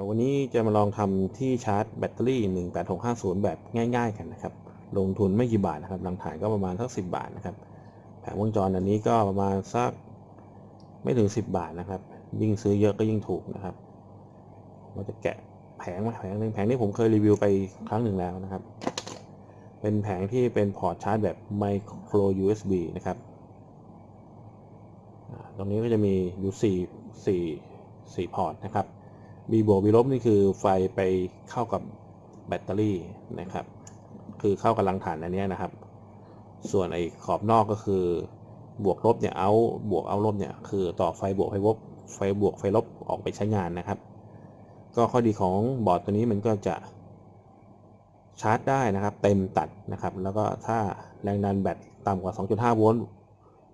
วันนี้จะมาลองทำที่ชาร์จแบตเตอรี่18650แบบง่ายๆกันนะครับลงทุนไม่กี่บาทนะครับหลังฐานก็ประมาณสัก10 บาทนะครับแผงวงจรอันนี้ก็ประมาณสักไม่ถึง10 บาทนะครับยิ่งซื้อเยอะก็ยิ่งถูกนะครับเราจะแกะแผงมาแผงหนึ่งแผงนี้ผมเคยรีวิวไปครั้งหนึ่งแล้วนะครับเป็นแผงที่เป็นพอร์ตชาร์จแบบ micro USB นะครับตรงนี้ก็จะมีอยู่4พอร์ตนะครับมีบวกมีลบนี่คือไฟไปเข้ากับแบตเตอรี่นะครับคือเข้ากับรังฐานอันนี้นะครับส่วนไอ้ขอบนอกก็คือบวกลบเนี่ยบวกลบเนี่ยคือต่อไฟบวกไฟลบไฟลบออกไปใช้งานนะครับก็ข้อดีของบอร์ดตัวนี้มันก็จะชาร์จได้นะครับเต็มตัดนะครับแล้วก็ถ้าแรงดันแบตต่ำกว่า 2.5 โวลต์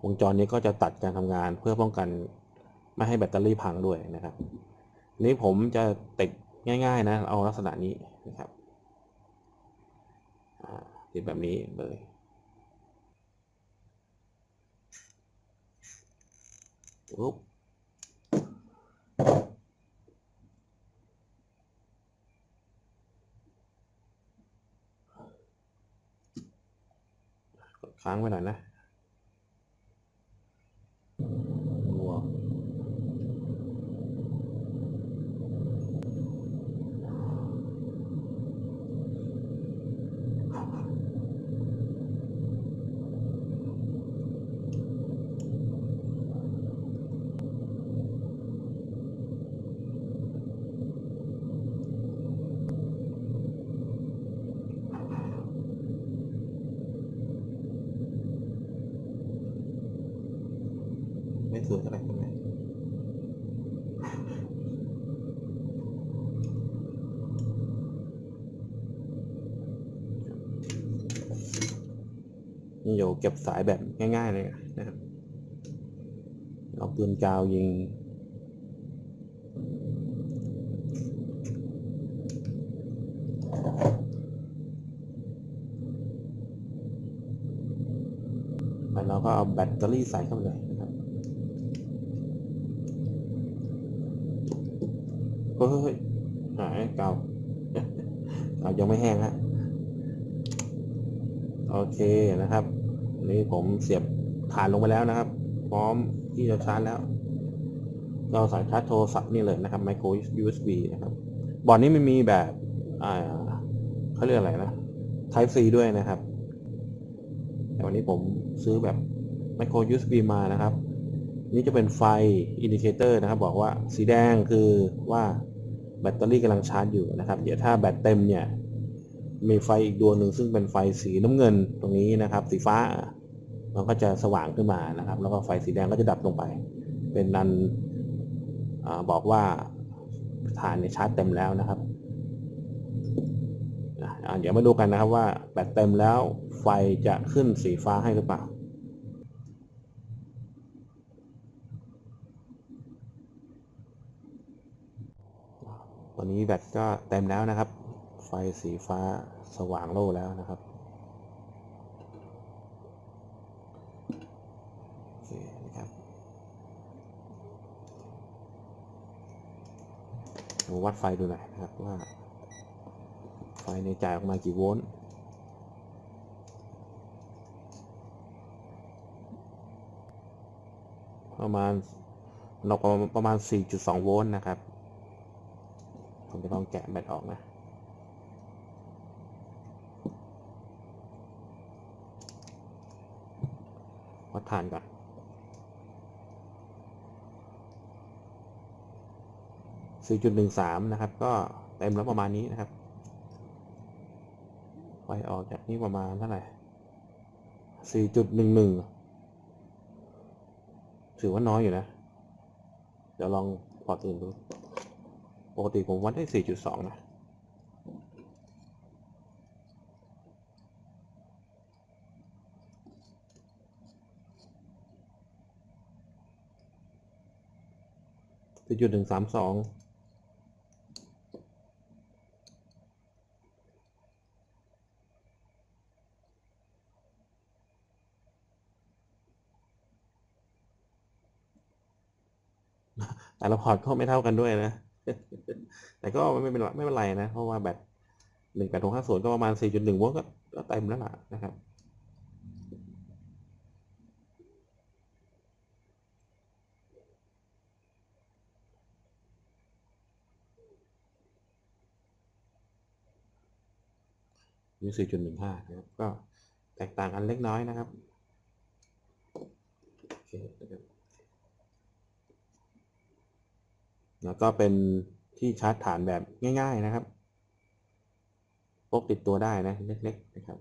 วงจรนี้ก็จะตัดการทำงานเพื่อป้องกันไม่ให้แบตเตอรี่พังด้วยนะครับนี้ผมจะติดง่ายๆนะเอาลักษณะนี้นะครับติดแบบนี้เลยปุ๊บกดค้างไว้หน่อยนะรัวไม่สวยเท่าไหร่นี่เดี๋ยวเก็บสายแบบง่ายๆเลยนะครับเอาปืนกาวยิงแล้วเราก็เอาแบตเตอรี่ใส่เข้าไปเลยนะครับเฮ้ยหายกาวยังไม่แห้งฮะโอเคนะครับนี่ผมเสียบถ่านลงไปแล้วนะครับพร้อมที่จะชาร์จแล้วเราสายชาร์จโทรศัพท์นี่เลยนะครับ micro USB นะครับบอร์ดนี้มันมีแบบเขาเรียกอะไรนะ Type C ด้วยนะครับแต่วันนี้ผมซื้อแบบ micro USB มานะครับนี่จะเป็นไฟอินดิเคเตอร์นะครับบอกว่าสีแดงคือว่าแบตเตอรี่กำลังชาร์จอยู่นะครับเดี๋ยวถ้าแบตเต็มเนี่ยมีไฟอีกดวงหนึ่งซึ่งเป็นไฟสีน้ำเงินตรงนี้นะครับสีฟ้ามันก็จะสว่างขึ้นมานะครับแล้วก็ไฟสีแดงก็จะดับลงไปเป็นนันบอกว่าฐานเนี่ยชาร์จเต็มแล้วนะครับเดี๋ยวมาดูกันนะครับว่าแบตเต็มแล้วไฟจะขึ้นสีฟ้าให้หรือเปล่าตอนนี้แบตก็เต็มแล้วนะครับไฟสีฟ้าสว่างโล่แล้วนะครับโอเคนะครับมาวัดไฟดูหน่อยนะครับว่าไฟในจ่ายออกมากี่โวลต์ประมาณประมาณ 4.2 โวลต์นะครับผมจะลองแกะแบตออกนะวัดฐานก่อน 4.13 นะครับก็เต็มแล้วประมาณนี้นะครับไฟออกจากนี้ประมาณเท่าไหร่ 4.11 ถือว่าน้อยอยู่นะเดี๋ยวลองพอร์ตอื่นดูปกติผมวัดได้ 4.2 นะ4.132แต่ละพอร์ตก็ไม่เท่ากันด้วยนะ แต่ก็ไม่เป็นไรนะ เพราะว่าแบต18650ก็ประมาณ 4.1 โวลต์ก็เต็มแล้วล่ะนะครับนี่ 4.15 นะครับก็แตกต่างกันเล็กน้อยนะครับโอเคนะครับแล้วก็เป็นที่ชาร์จฐานแบบง่ายๆนะครับพกติดตัวได้นะเล็กๆนะครับ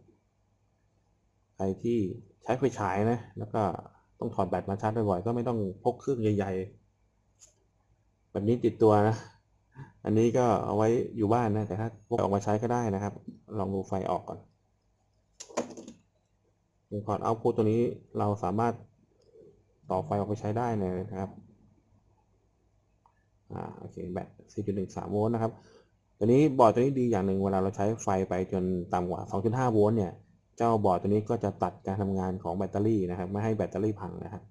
ใครที่ใช้ไฟฉายนะแล้วก็ต้องถอดแบตมาชาร์จบ่อยๆก็ไม่ต้องพกเครื่องใหญ่ๆแบบนี้ติดตัวนะอันนี้ก็เอาไว้อยู่บ้านนะแต่ถ้าพกออกมาใช้ก็ได้นะครับลองดูไฟออกก่อนพอร์ตเอาท์พุตตัวนี้เราสามารถต่อไฟออกไปใช้ได้เลยนะครับโอเคแบต 4.13 โวลต์นะครับตัวนี้บอร์ดตัวนี้ดีอย่างหนึ่งเวลาเราใช้ไฟไปจนต่ำกว่า 2.5 โวลต์เนี่ยเจ้าบอร์ดตัวนี้ก็จะตัดการทำงานของแบตเตอรี่นะครับไม่ให้แบตเตอรี่พังนะครับ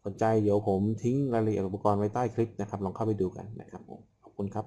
สนใจเดี๋ยวผมทิ้งรายละเอียดอุปกรณ์ไว้ใต้คลิปนะครับลองเข้าไปดูกันนะครับขอบคุณครับ